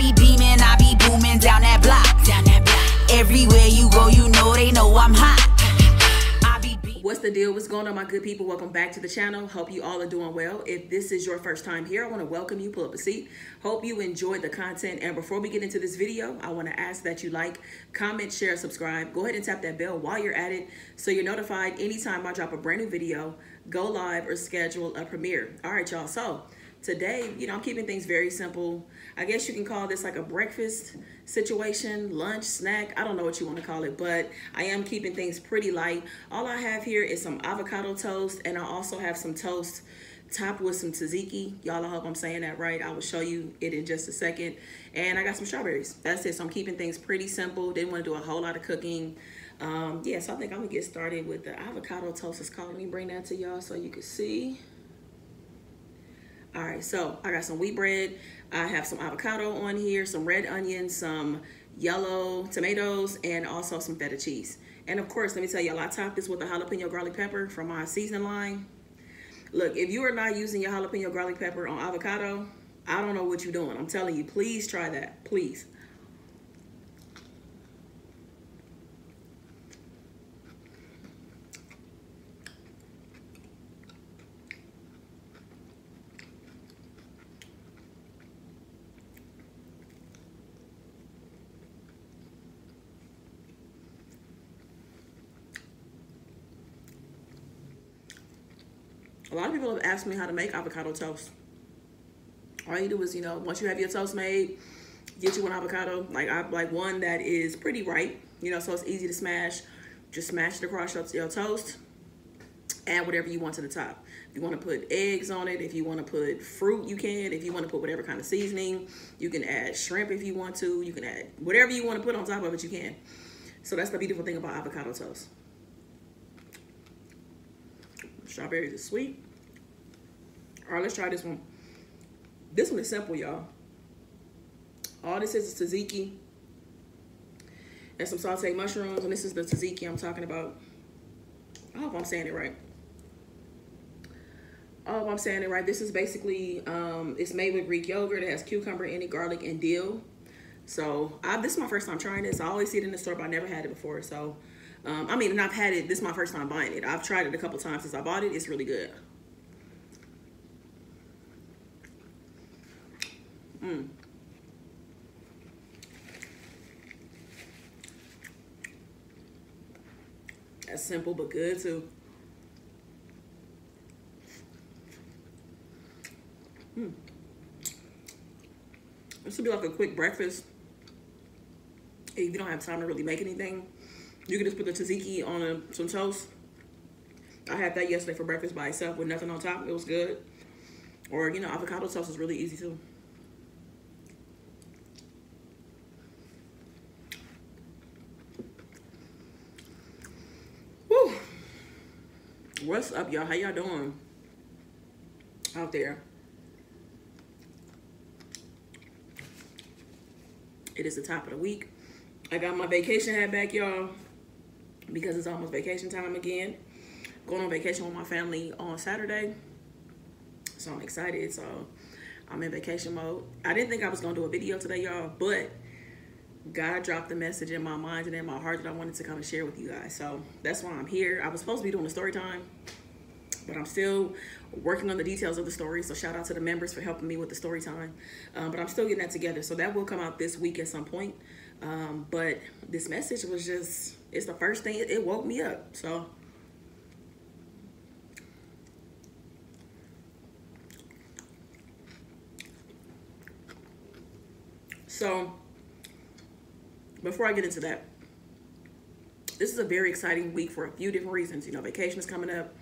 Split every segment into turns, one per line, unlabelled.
be beaming, I be booming down that block. Everywhere you go, you know they know I'm hot.
What's the deal? What's going on, my good people? Welcome back to the channel. Hope you all are doing well. If this is your first time here, I want to welcome you. Pull up a seat. Hope you enjoyed the content. And before we get into this video, I want to ask that you like, comment, share, subscribe. Go ahead and tap that bell while you're at it so you're notified anytime I drop a brand new video, go live, or schedule a premiere. All right, y'all. So today, I'm keeping things very simple. I guess you can call this like a breakfast situation, lunch, snack. I don't know what you want to call it, but I am keeping things pretty light. All I have here is some avocado toast, and I also have some toast topped with some tzatziki. Y'all, I hope I'm saying that right. I will show you it in just a second. And I got some strawberries. That's it. So I'm keeping things pretty simple. Didn't want to do a whole lot of cooking. Yeah, so I think I'm going to get started with the avocado toast. It's called. Let me bring that to y'all so you can see. All right, so I got some wheat bread. I have some avocado on here, some red onions, some yellow tomatoes, and also some feta cheese. And of course, let me tell y'all, I topped this with a jalapeno garlic pepper from my seasoning line. Look, if you are not using your jalapeno garlic pepper on avocado, I don't know what you're doing. I'm telling you, please try that, please. A lot of people have asked me how to make avocado toast. All you do is, once you have your toast made, get you an avocado. Like, I like one that is pretty ripe, so it's easy to smash. Just smash it across your toast. Add whatever you want to the top. If you want to put eggs on it, if you want to put fruit, you can. If you want to put whatever kind of seasoning, you can add shrimp if you want to. You can add whatever you want to put on top of it, you can. So that's the beautiful thing about avocado toast. Strawberries are sweet. All right, let's try this one. This one is simple, y'all. All this is tzatziki and some sauteed mushrooms, and this is the tzatziki I'm talking about. I hope I'm saying it right. I hope I'm saying it right. This is basically, it's made with Greek yogurt. It has cucumber in it, garlic, and dill. So this is my first time trying this. I always see it in the store, but I never had it before. So, I mean, and I've had it. This is my first time buying it. I've tried it a couple times since I bought it. It's really good. That's simple but good too. This would be like a quick breakfast. If you don't have time to really make anything, you can just put the tzatziki on some toast. I had that yesterday for breakfast by itself with nothing on top. It was good. Or, avocado toast is really easy too. Woo! What's up, y'all? How y'all doing out there? It is the top of the week. I got my vacation hat back, y'all, because it's almost vacation time again. Going on vacation with my family on Saturday. So I'm excited. So I'm in vacation mode. I didn't think I was going to do a video today, y'all, but God dropped the message in my mind and in my heart that I wanted to come and share with you guys. So that's why I'm here. I was supposed to be doing a story time, but I'm still working on the details of the story. So shout out to the members for helping me with the story time. But I'm still getting that together. So that will come out this week at some point. But this message was just, it's the first thing, it woke me up. So before I get into that, this is a very exciting week for a few different reasons. Vacation is coming up.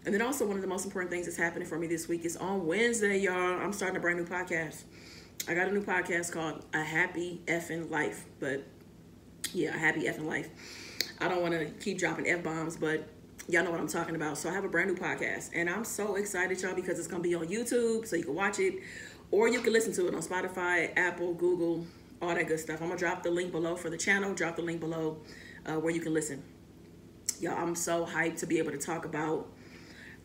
And then also one of the most important things that's happening for me this week is on Wednesday, y'all, I'm starting a brand new podcast. I got a new podcast called A Happy Effing Life. But yeah, A Happy Effing Life. I don't want to keep dropping F-bombs, but y'all know what I'm talking about. So I have a brand new podcast. And I'm so excited, y'all, because it's going to be on YouTube, so you can watch it. Or you can listen to it on Spotify, Apple, Google, all that good stuff. I'm going to drop the link below for the channel. Drop the link below where you can listen. Y'all, I'm so hyped to be able to talk about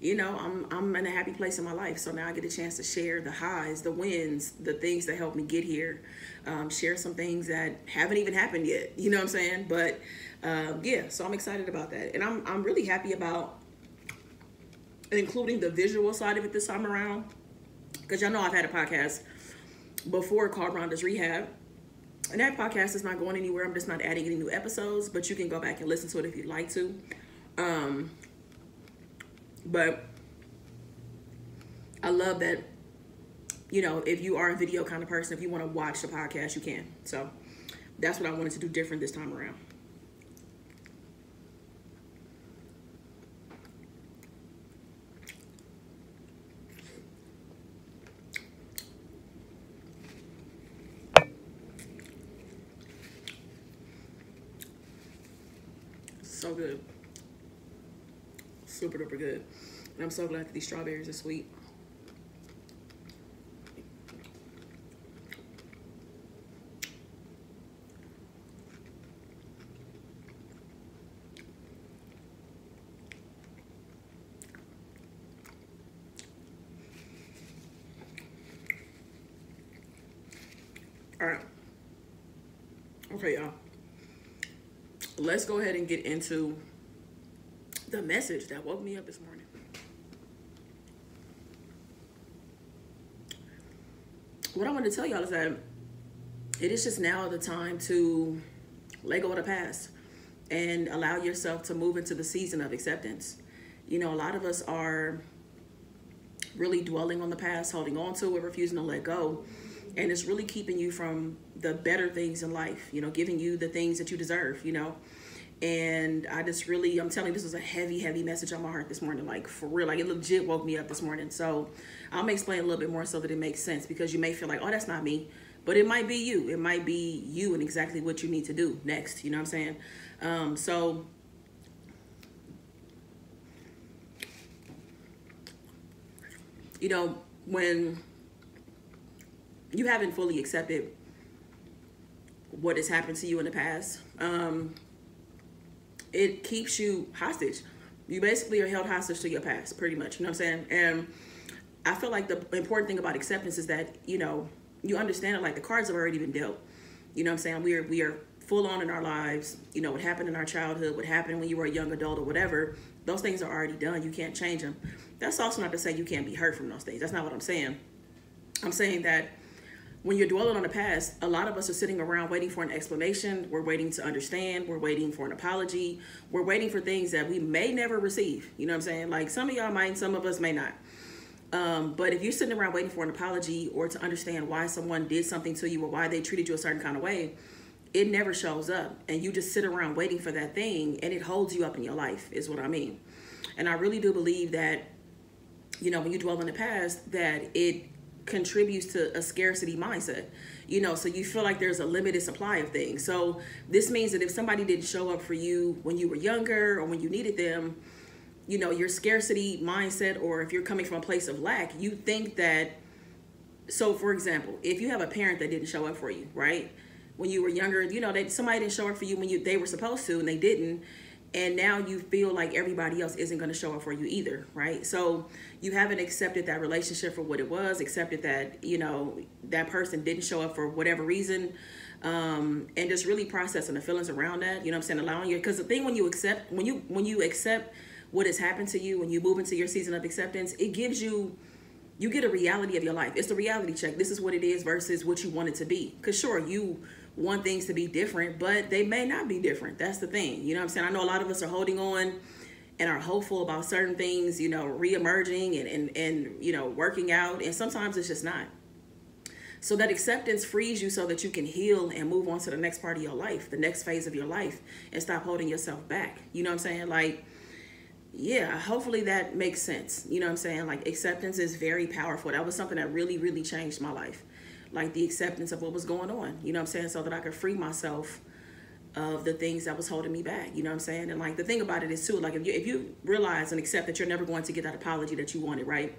you know, I'm in a happy place in my life. So now I get a chance to share the highs, the wins, the things that helped me get here. Share some things that haven't even happened yet. You know what I'm saying? But yeah, so I'm excited about that. And I'm really happy about including the visual side of it this time around. Because y'all know I've had a podcast before called Rhonda's Rehab. And that podcast is not going anywhere. I'm just not adding any new episodes. But you can go back and listen to it if you'd like to. But I love that, you know, if you are a video kind of person, if you want to watch the podcast, you can. So that's what I wanted to do different this time around. So good. Super duper good. And I'm so glad that these strawberries are sweet. All right. Okay, y'all. Let's go ahead and get into the message that woke me up this morning. What I want to tell y'all is that it is just now the time to let go of the past and allow yourself to move into the season of acceptance. You know, a lot of us are really dwelling on the past, holding on to it, refusing to let go. And it's really keeping you from the better things in life, you know, giving you the things that you deserve, you know. And I just really, I'm telling you, this was a heavy, heavy message on my heart this morning. Like, for real, like, it legit woke me up this morning. So I'm gonna explain a little bit more so that it makes sense, because you may feel like, oh, that's not me. But it might be you. It might be you and exactly what you need to do next. You know what I'm saying? So you know, when you haven't fully accepted what has happened to you in the past, it keeps you hostage. You basically are held hostage to your past, pretty much. You know what I'm saying? And I feel like the important thing about acceptance is that, you know, you understand it, like the cards have already been dealt. You know what I'm saying? We are full on in our lives. You know, what happened in our childhood, what happened when you were a young adult or whatever, those things are already done. You can't change them. That's also not to say you can't be hurt from those things. That's not what I'm saying. I'm saying that when you're dwelling on the past, a lot of us are sitting around waiting for an explanation. We're waiting to understand. We're waiting for an apology. We're waiting for things that we may never receive. You know what I'm saying? Like, some of y'all might, some of us may not. But if you're sitting around waiting for an apology or to understand why someone did something to you or why they treated you a certain kind of way, it never shows up. And you just sit around waiting for that thing, and it holds you up in your life, is what I mean. And I really do believe that, you know, when you dwell in the past, that it contributes to a scarcity mindset, you know, so you feel like there's a limited supply of things. So this means that if somebody didn't show up for you when you were younger or when you needed them, you know, your scarcity mindset, or if you're coming from a place of lack, you think that, so for example, if you have a parent that didn't show up for you, right, when you were younger, you know, somebody didn't show up for you when they were supposed to, and they didn't. And now you feel like everybody else isn't going to show up for you either, right? So you haven't accepted that relationship for what it was, accepted that, you know, that person didn't show up for whatever reason, and just really processing the feelings around that, you know what I'm saying? Allowing you, because the thing when you accept, when you accept what has happened to you, when you move into your season of acceptance, it gives you, you get a reality of your life. It's the reality check. This is what it is versus what you want it to be. Because sure, you want things to be different, but they may not be different. That's the thing. You know what I'm saying? I know a lot of us are holding on and are hopeful about certain things, you know, re-emerging and you know, working out. And sometimes it's just not. So that acceptance frees you so that you can heal and move on to the next part of your life, the next phase of your life, and stop holding yourself back. You know what I'm saying? Like, yeah, hopefully that makes sense. You know what I'm saying? Like, acceptance is very powerful. That was something that really, really changed my life. Like, the acceptance of what was going on, you know what I'm saying? So that I could free myself of the things that was holding me back, you know what I'm saying? And like, the thing about it is too, like, if you realize and accept that you're never going to get that apology that you wanted, right?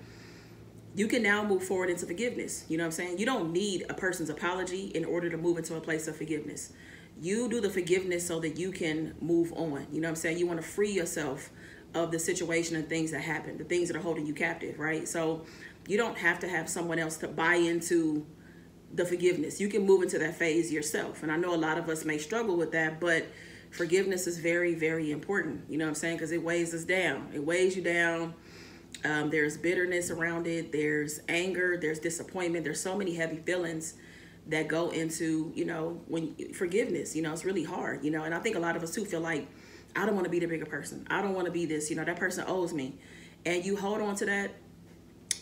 You can now move forward into forgiveness. You know what I'm saying? You don't need a person's apology in order to move into a place of forgiveness. You do the forgiveness so that you can move on. You know what I'm saying? You want to free yourself of the situation and things that happen, the things that are holding you captive, right? So you don't have to have someone else to buy into the forgiveness. You can move into that phase yourself. And I know a lot of us may struggle with that, but forgiveness is very, very important. You know what I'm saying? Because it weighs us down. It weighs you down. There's bitterness around it. There's anger. There's disappointment. There's so many heavy feelings that go into, you know, when forgiveness, you know, it's really hard, you know. And I think a lot of us too feel like, I don't want to be the bigger person. I don't want to be this, you know, that person owes me. And you hold on to that,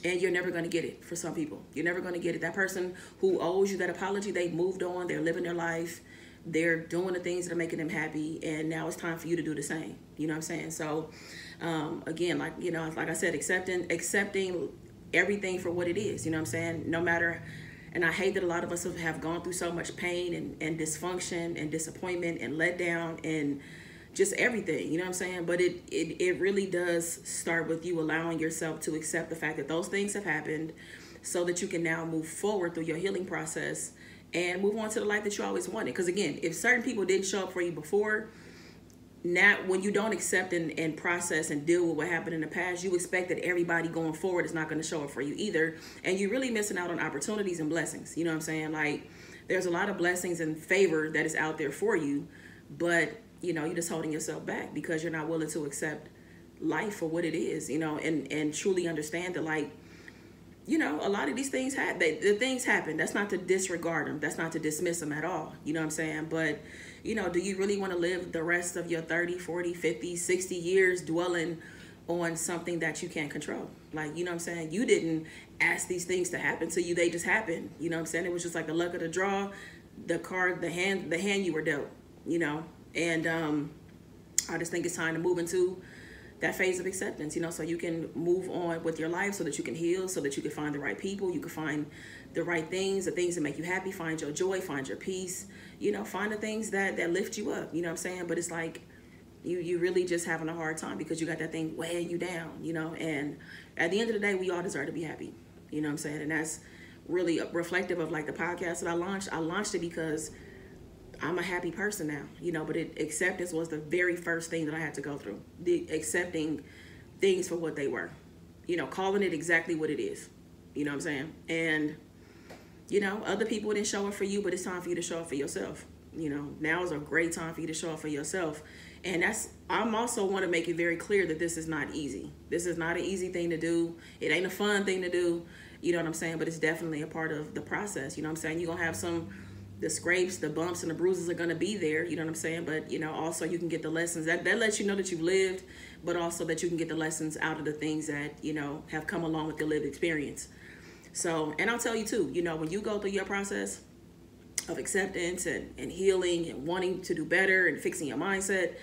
and you're never going to get it for some people. You're never going to get it. That person who owes you that apology, they've moved on. They're living their life. They're doing the things that are making them happy. And now it's time for you to do the same. You know what I'm saying? So, again, like, you know, like I said, accepting everything for what it is. You know what I'm saying? No matter. And I hate that a lot of us have gone through so much pain and dysfunction and disappointment and letdown and just everything, you know what I'm saying? But it really does start with you allowing yourself to accept the fact that those things have happened so that you can now move forward through your healing process and move on to the life that you always wanted. Because again, if certain people didn't show up for you before, now when you don't accept and process and deal with what happened in the past, you expect that everybody going forward is not going to show up for you either. And you're really missing out on opportunities and blessings. You know what I'm saying? Like, there's a lot of blessings and favor that is out there for you, but you know, you're just holding yourself back because you're not willing to accept life for what it is, you know, and truly understand that, like, you know, a lot of these things the things happen. That's not to disregard them. That's not to dismiss them at all. You know what I'm saying? But, you know, do you really want to live the rest of your 30, 40, 50, 60 years dwelling on something that you can't control? Like, you know what I'm saying? You didn't ask these things to happen to you. They just happened. You know what I'm saying? It was just like the luck of the draw, the card, the hand you were dealt, you know? And I just think it's time to move into that phase of acceptance, you know, so you can move on with your life, so that you can heal, so that you can find the right people, you can find the right things, the things that make you happy, find your joy, find your peace, you know, find the things that lift you up, you know what I'm saying? But it's like you really just having a hard time because you got that thing weighing you down, you know. And at the end of the day, we all deserve to be happy, you know what I'm saying? And that's really reflective of like the podcast that I launched. I launched it because I'm a happy person now, you know, but acceptance was the very first thing that I had to go through. The accepting things for what they were, you know, calling it exactly what it is, you know what I'm saying? And, you know, other people didn't show up for you, but it's time for you to show up for yourself. You know, now is a great time for you to show up for yourself. And I'm also want to make it very clear that this is not easy. This is not an easy thing to do. It ain't a fun thing to do, you know what I'm saying? But it's definitely a part of the process, you know what I'm saying? You're going to have the scrapes, the bumps, and the bruises are going to be there, you know what I'm saying? But, you know, also you can get the lessons. That lets you know that you've lived, but also that you can get the lessons out of the things that, you know, have come along with your lived experience. So, and I'll tell you too, you know, when you go through your process of acceptance and healing and wanting to do better and fixing your mindset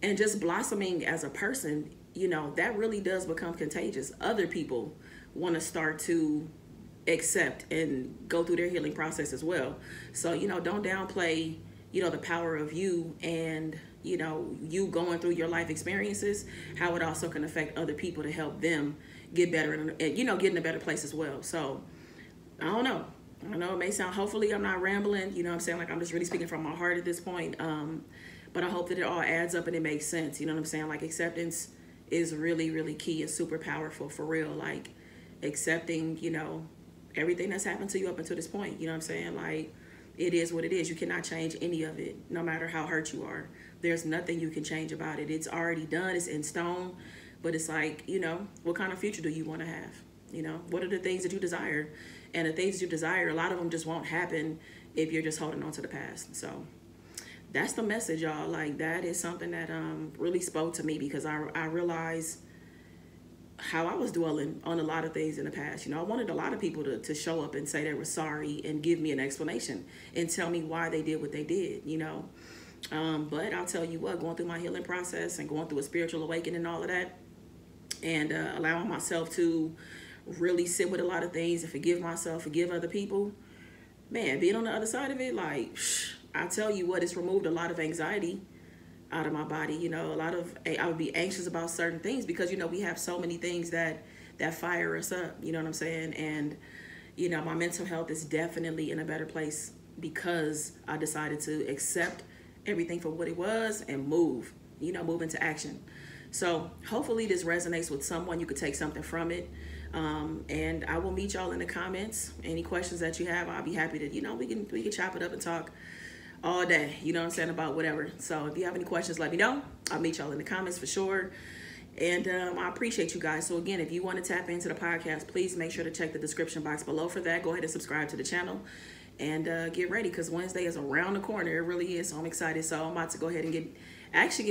and just blossoming as a person, you know, that really does become contagious. Other people want to start to accept and go through their healing process as well. So, you know, don't downplay, you know, the power of you and, you know, you going through your life experiences, how it also can affect other people to help them get better and, you know, get in a better place as well. So I don't know it may sound, hopefully I'm not rambling, you know what I'm saying? Like, I'm just really speaking from my heart at this point. But I hope that it all adds up and it makes sense. You know what I'm saying? Like, acceptance is really, really key and super powerful for real. Like, accepting, you know, everything that's happened to you up until this point, you know what I'm saying? Like, it is what it is. You cannot change any of it, no matter how hurt you are. There's nothing you can change about it. It's already done. It's in stone. But it's like, you know, what kind of future do you want to have? You know, what are the things that you desire? And the things that you desire, a lot of them just won't happen if you're just holding on to the past. So that's the message, y'all. Like, that is something that really spoke to me because I realized how I was dwelling on a lot of things in the past. You know, I wanted a lot of people to show up and say they were sorry and give me an explanation and tell me why they did what they did, you know. But I'll tell you what, going through my healing process and going through a spiritual awakening and all of that, and allowing myself to really sit with a lot of things and forgive myself, forgive other people, man, being on the other side of it, like, I tell you what, it's removed a lot of anxiety out of my body. You know, I would be anxious about certain things because, you know, we have so many things that fire us up, you know what I'm saying? And, you know, my mental health is definitely in a better place because I decided to accept everything for what it was and move into action. So hopefully this resonates with someone. You could take something from it. And I will meet y'all in the comments. Any questions that you have, I'll be happy to, you know, we can chop it up and talk all day, you know what I'm saying, about whatever. So if you have any questions, let me know. I'll meet y'all in the comments for sure. And I appreciate you guys. So again, if you want to tap into the podcast, please make sure to check the description box below for that. Go ahead and subscribe to the channel and get ready, because Wednesday is around the corner. It really is. So I'm excited. So I'm about to go ahead and get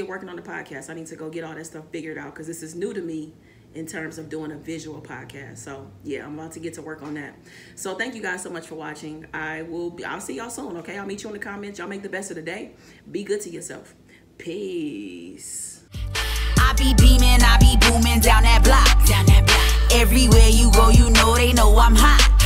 working on the podcast. I need to go get all that stuff figured out, because this is new to me in terms of doing a visual podcast. So yeah, I'm about to get to work on that. So thank you guys so much for watching. I'll see y'all soon. Okay, I'll meet you in the comments. Y'all make the best of the day. Be good to yourself. Peace.
I be beaming, I be booming down that block. Everywhere you go, you know they know I'm hot.